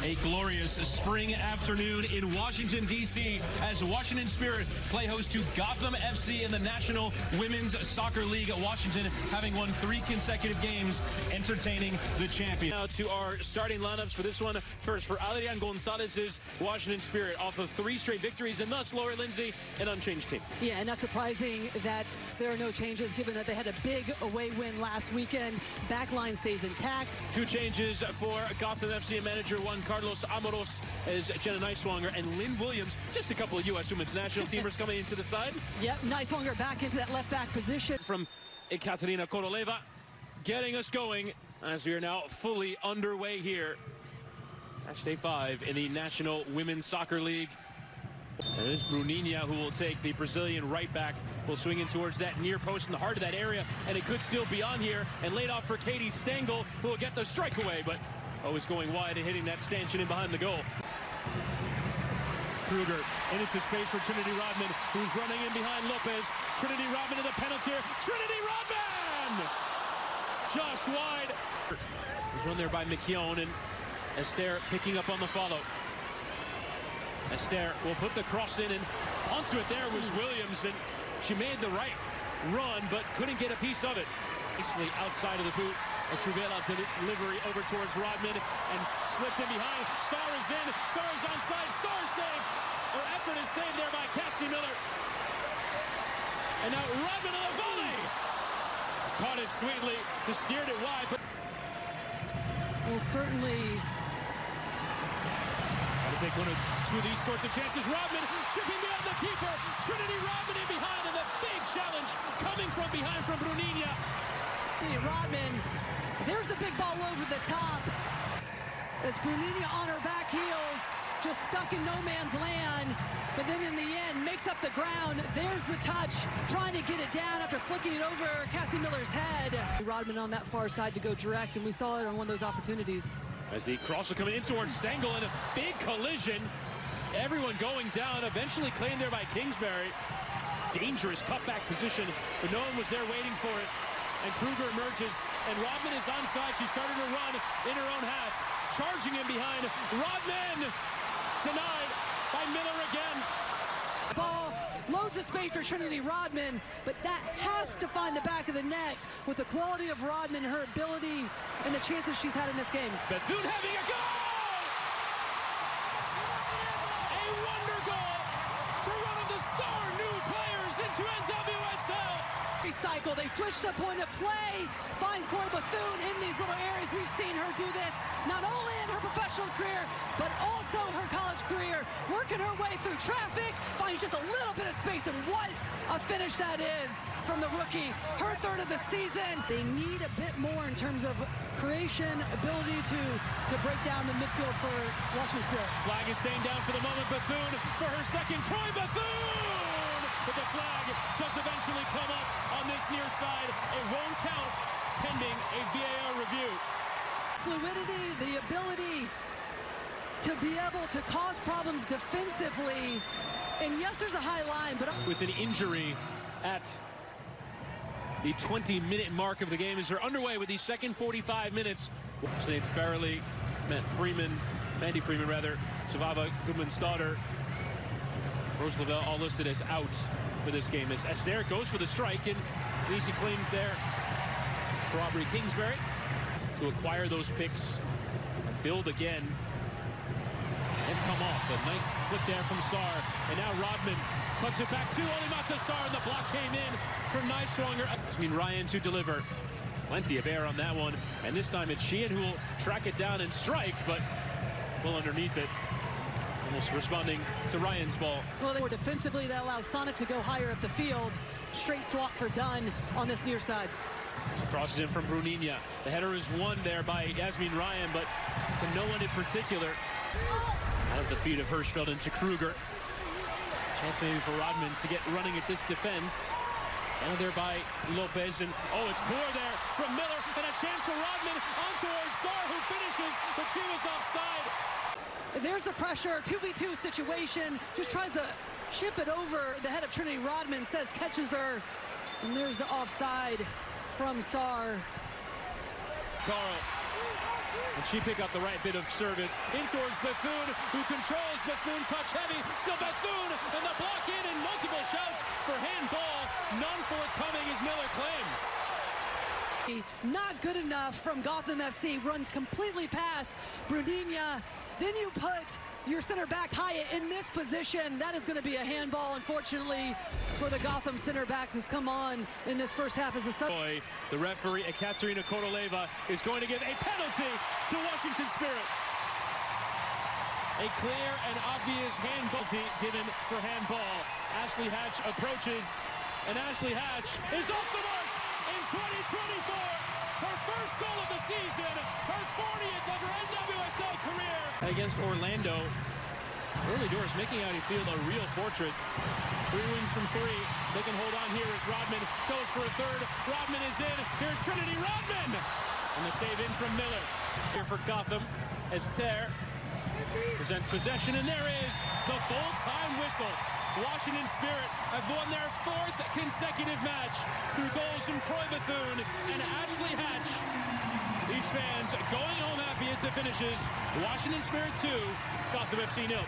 A glorious spring afternoon in Washington, D.C. as Washington Spirit play host to Gotham FC in the National Women's Soccer League. Washington having won 3 consecutive games, entertaining the champion. Now to our starting lineups for this one. First, for Adrian Gonzalez's Washington Spirit, off of 3 straight victories, and thus, Laura Lindsay, an unchanged team. Yeah, and not surprising that there are no changes, given that they had a big away win last weekend. Backline stays intact. 2 changes for Gotham FC, and manager one, Carlos Amoros, as Jenna Neiswanger and Lynn Williams. Just a couple of U.S. women's national teamers coming into the side. Yep, Neiswanger back into that left back position. From Ekaterina Koroleva, getting us going as we are now fully underway here. Match day 5 in the National Women's Soccer League. And it is Bruninha who will take the Brazilian right back. Will swing in towards that near post in the heart of that area, and it could still be on here. And laid off for Katie Stengel, who will get the strike away, but always going wide and hitting that stanchion in behind the goal. Kruger into space for Trinity Rodman, who's running in behind Lopez. Trinity Rodman to the penalty here. Trinity Rodman! Just wide. There's one there by McKeown, and Esther picking up on the follow. Esther will put the cross in, and onto it there was Williams, and she made the right run, but couldn't get a piece of it. Nicely outside of the boot. A Truvela delivery over towards Rodman, and slipped in behind. Starr is in. Starr is onside. Starr save. Her effort is saved there by Cassie Miller. And now Rodman on a volley. Caught it sweetly. Just steered it wide. But Well, certainly. got to take 1 or 2 of these sorts of chances. Rodman chipping beyond the keeper. Trinity Rodman in behind, and the big challenge coming from behind from Bruninha. Rodman, there's the big ball over the top. It's Bruninha on her back heels, just stuck in no man's land, but then in the end makes up the ground. There's the touch, trying to get it down after flicking it over Cassie Miller's head. Rodman on that far side to go direct, and we saw it on one of those opportunities. As the cross will come in towards Stengel, and a big collision. Everyone going down, eventually claimed there by Kingsbury. Dangerous cutback position, but no one was there waiting for it. And Kruger emerges, and Rodman is onside. She started to run in her own half. Charging in behind. Rodman denied by Miller again. Ball, loads of space for Trinity Rodman, but that has to find the back of the net with the quality of Rodman, her ability, and the chances she's had in this game. Bethune having a goal! A wonder goal for one of the star new players into NWSL. Recycle, they switched to point of play, find Corey Bethune in these little areas. We've seen her do this not only in her professional career, but also her college career, working her way through traffic, finds just a little bit of space, and what a finish that is from the rookie. Her 3rd of the season. They need a bit more in terms of creation, ability to break down the midfield for Washington Spirit. Flag is staying down for the moment. Bethune for her second. Corey Bethune! But the flag does eventually come up on this near side. It won't count pending a VAR review. Fluidity, the ability to be able to cause problems defensively. And yes, there's a high line, but with an injury at the 20-minute mark of the game as they're underway with the second 45 minutes. Sinead Farrelly, Mandy Freeman, Savava Goodman's daughter, Rose Lavelle, all listed as out for this game as Esther goes for the strike, and it's easy claimed there for Aubrey Kingsbury to acquire those picks and build again. They've come off a nice flick there from Sarr, and now Rodman cuts it back to Olimata Sarr, and the block came in from Neiswanger. Ryan to deliver. Plenty of air on that one, and this time it's Sheehan who will track it down and strike, but well underneath it. Almost responding to Ryan's ball. Well, they were defensively, that allows Sonic to go higher up the field. Straight swap for Dunn on this near side. She crosses in from Bruninha. The header is won there by Yasmin Ryan, but to no one in particular. Out of the feet of Hirschfeld into Kruger. Chance maybe for Rodman to get running at this defense. Down there by Lopez, and oh, it's poor there from Miller, and a chance for Rodman on towards Sarr, who finishes, but she was offside. There's the pressure, 2v2 situation, just tries to chip it over the head of Trinity Rodman, says catches her, and there's the offside from Sarr. Carl And she picked up the right bit of service. In towards Bethune, who controls Bethune, touch heavy. Still Bethune, and the block in, and multiple shouts for handball. None forthcoming as Miller claims. Not good enough from Gotham FC. Runs completely past Bruninia. Then you put your center back Hyatt in this position. That is going to be a handball, unfortunately, for the Gotham center back who's come on in this first half as a sub. The referee, Ekaterina Kotoleva, is going to give a penalty to Washington Spirit. A clear and obvious handball given for handball. Ashley Hatch approaches, and Ashley Hatch is off the mark in 2024. Her first goal of the season, her 40th of her NWSL career. Against Orlando, early doors making out field a real fortress. 3 wins from 3. They can hold on here as Rodman goes for a third. Rodman is in. Here's Trinity Rodman. And the save in from Miller. Here for Gotham. Esther presents possession, and there is the full-time whistle. Washington Spirit have won their 4th consecutive match through goals from Croy Bethune and Ashley Hatch. These fans going home happy as it finishes. Washington Spirit 2, Gotham FC 0.